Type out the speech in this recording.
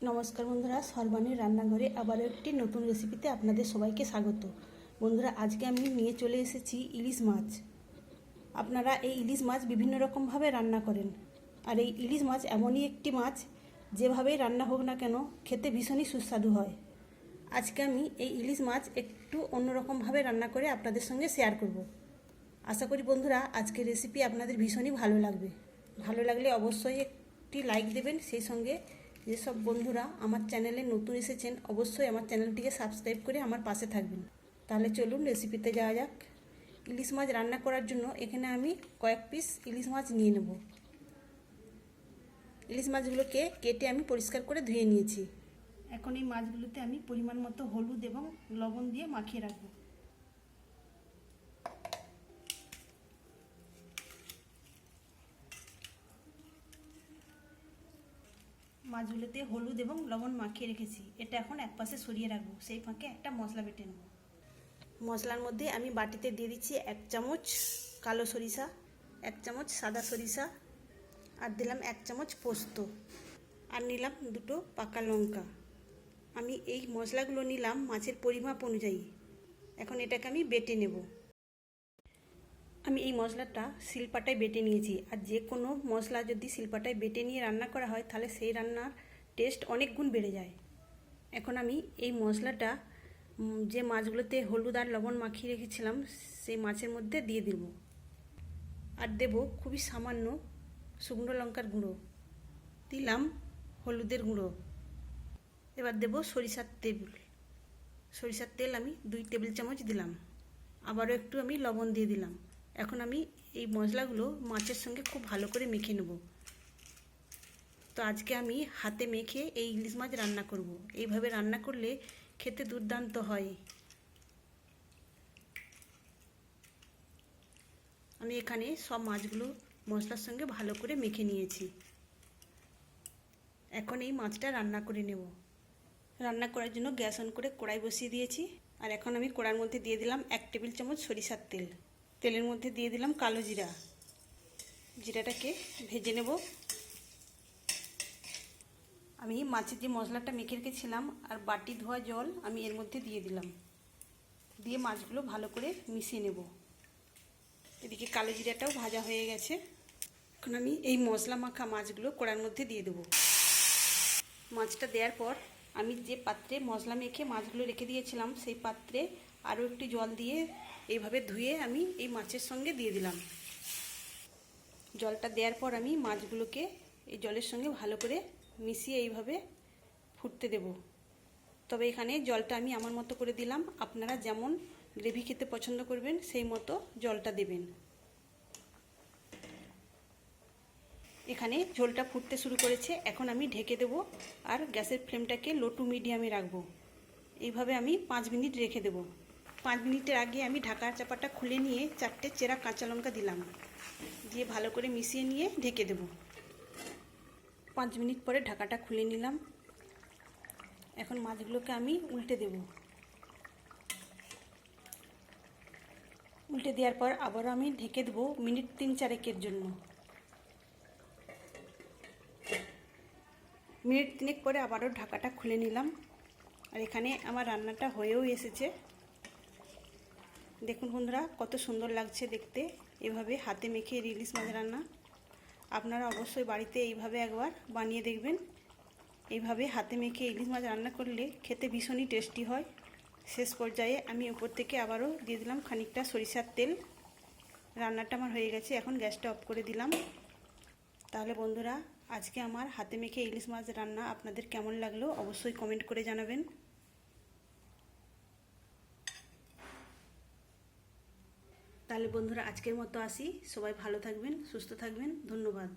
নমস্কার বন্ধুরা, সর্বাণীর রান্নাঘরে আবারও একটি নতুন রেসিপিতে আপনাদের সবাইকে স্বাগত। বন্ধুরা, আজকে আমি নিয়ে চলে এসেছি ইলিশ মাছ। আপনারা এই ইলিশ মাছ বিভিন্ন রকমভাবে রান্না করেন, আর এই ইলিশ মাছ এমনই একটি মাছ যেভাবেই রান্না হোক না কেন খেতে ভীষণই সুস্বাদু হয়। আজকে আমি এই ইলিশ মাছ একটু অন্যরকমভাবে রান্না করে আপনাদের সঙ্গে শেয়ার করব। আশা করি বন্ধুরা আজকের রেসিপি আপনাদের ভীষণই ভালো লাগবে। ভালো লাগলে অবশ্যই একটি লাইক দেবেন। সেই সঙ্গে যেসব বন্ধুরা আমার চ্যানেলে নতুন এসেছেন অবশ্যই আমার চ্যানেলটিকে সাবস্ক্রাইব করে আমার পাশে থাকবেন। তাহলে চলুন রেসিপিতে যাওয়া যাক। ইলিশ মাছ রান্না করার জন্য এখানে আমি কয়েক পিস ইলিশ মাছ নিয়ে নেব। ইলিশ মাছগুলোকে কেটে আমি পরিষ্কার করে ধুয়ে নিয়েছি। এখন এই মাছগুলোতে আমি পরিমাণ মতো হলুদ এবং লবণ দিয়ে মাখিয়ে রাখবো। মাছগুলোতে হলুদ এবং লবণ মাখিয়ে রেখেছি, এটা এখন একপাশে সরিয়ে রাখবো। সেই ফাঁকে একটা মশলা বেটে নেব। মশলার মধ্যে আমি বাটিতে দিয়ে দিচ্ছি 1 চামচ কালো সরিষা, 1 চামচ সাদা সরিষা, আর দিলাম 1 চামচ পোস্ত, আর নিলাম 2টো পাকা লঙ্কা। আমি এই মশলাগুলো নিলাম মাছের পরিমাপ অনুযায়ী। এখন এটাকে আমি বেটে নেব। আমি এই মশলাটা শিলপাটায় বেটে নিয়েছি, আর যে কোনো মশলা যদি শিলপাটায় বেটে নিয়ে রান্না করা হয় তাহলে সেই রান্নার টেস্ট অনেক গুণ বেড়ে যায়। এখন আমি এই মশলাটা যে মাছগুলোতে হলুদ আর লবণ মাখিয়ে রেখেছিলাম সেই মাছের মধ্যে দিয়ে দেব, আর দেব খুবই সামান্য শুকনো লঙ্কার গুঁড়ো, দিলাম হলুদের গুঁড়ো। এবার দেব সরিষার তেল। সরিষার তেল আমি 2 টেবিল চামচ দিলাম। আবারও একটু আমি লবণ দিয়ে দিলাম। এখন আমি এই মশলাগুলো মাছের সঙ্গে খুব ভালো করে মেখে নেব। তো আজকে আমি হাতে মেখে এই ইলিশ মাছ রান্না করব। এইভাবে রান্না করলে খেতে দুর্দান্ত হয়। আমি এখানে সব মাছগুলো মশলার সঙ্গে ভালো করে মেখে নিয়েছি। এখন এই মাছটা রান্না করে নেব। রান্না করার জন্য গ্যাস অন করে কড়াই বসিয়ে দিয়েছি, আর এখন আমি কড়াইয়ের মধ্যে দিয়ে দিলাম 1 টেবিল চামচ সরিষার তেল। তেলের মধ্যে দিয়ে দিলাম কালো জিরা। জিরাটাকে ভেজে নেব। আমি মাছের যে মশলাটা মেখে রেখেছিলাম আর বাটি ধোয়া জল আমি এর মধ্যে দিয়ে দিলাম, দিয়ে মাছগুলো ভালো করে মিশিয়ে নেব। এদিকে কালো জিরাটাও ভাজা হয়ে গেছে। এখন আমি এই মশলা মাখা মাছগুলো কড়াইয়ের মধ্যে দিয়ে দেবো। মাছটা দেওয়ার পর আমি যে পাত্রে মশলা মেখে মাছগুলো রেখে দিয়েছিলাম সেই পাত্রে আরও একটু জল দিয়ে এইভাবে ধুয়ে আমি এই মাছের সঙ্গে দিয়ে দিলাম। জলটা দেওয়ার পর আমি মাছগুলোকে এই জলের সঙ্গে ভালো করে মিশিয়ে এইভাবে ফুটতে দেব। তবে এখানে জলটা আমি আমার মতো করে দিলাম, আপনারা যেমন গ্রেভি খেতে পছন্দ করবেন সেই মতো জলটা দেবেন। এখানে ঝোলটা ফুটতে শুরু করেছে। এখন আমি ঢেকে দেব, আর গ্যাসের ফ্লেমটাকে লো টু মিডিয়ামে রাখবো। এইভাবে আমি 5 মিনিট রেখে দেব। 5 মিনিটের আগে আমি ঢাকার চাপাটা খুলে নিয়ে 4টে চেরা কাঁচা লঙ্কা দিলাম, দিয়ে ভালো করে মিশিয়ে নিয়ে ঢেকে দেব। 5 মিনিট পরে ঢাকাটা খুলে নিলাম। এখন মাছগুলোকে আমি উল্টে দেব। উল্টে দেওয়ার পর আবারও আমি ঢেকে দেবো মিনিট 3-4 জন্য। মিনিট 3 পরে আবারও ঢাকাটা খুলে নিলাম, আর এখানে আমার রান্নাটা হয়েও এসেছে। দেখুন বন্ধুরা কত সুন্দর লাগছে দেখতে এভাবে হাতে মেখে ইলিশ মাছ রান্না। আপনারা অবশ্যই বাড়িতে এইভাবে একবার বানিয়ে দেখবেন। এইভাবে হাতে মেখে ইলিশ মাছ রান্না করলে খেতে ভীষণই টেস্টি হয়। শেষ পর্যায়ে আমি উপর থেকে আবারও দিয়ে দিলাম খানিকটা সরিষার তেল। রান্নাটা আমার হয়ে গেছে, এখন গ্যাসটা অফ করে দিলাম। তাহলে বন্ধুরা আজকে আমার হাতে মেখে ইলিশ মাছ রান্না আপনাদের কেমন লাগলো অবশ্যই কমেন্ট করে জানাবেন। তাহলে বন্ধুরা আজকের মতো আসি। সবাই ভালো থাকবেন, সুস্থ থাকবেন। ধন্যবাদ।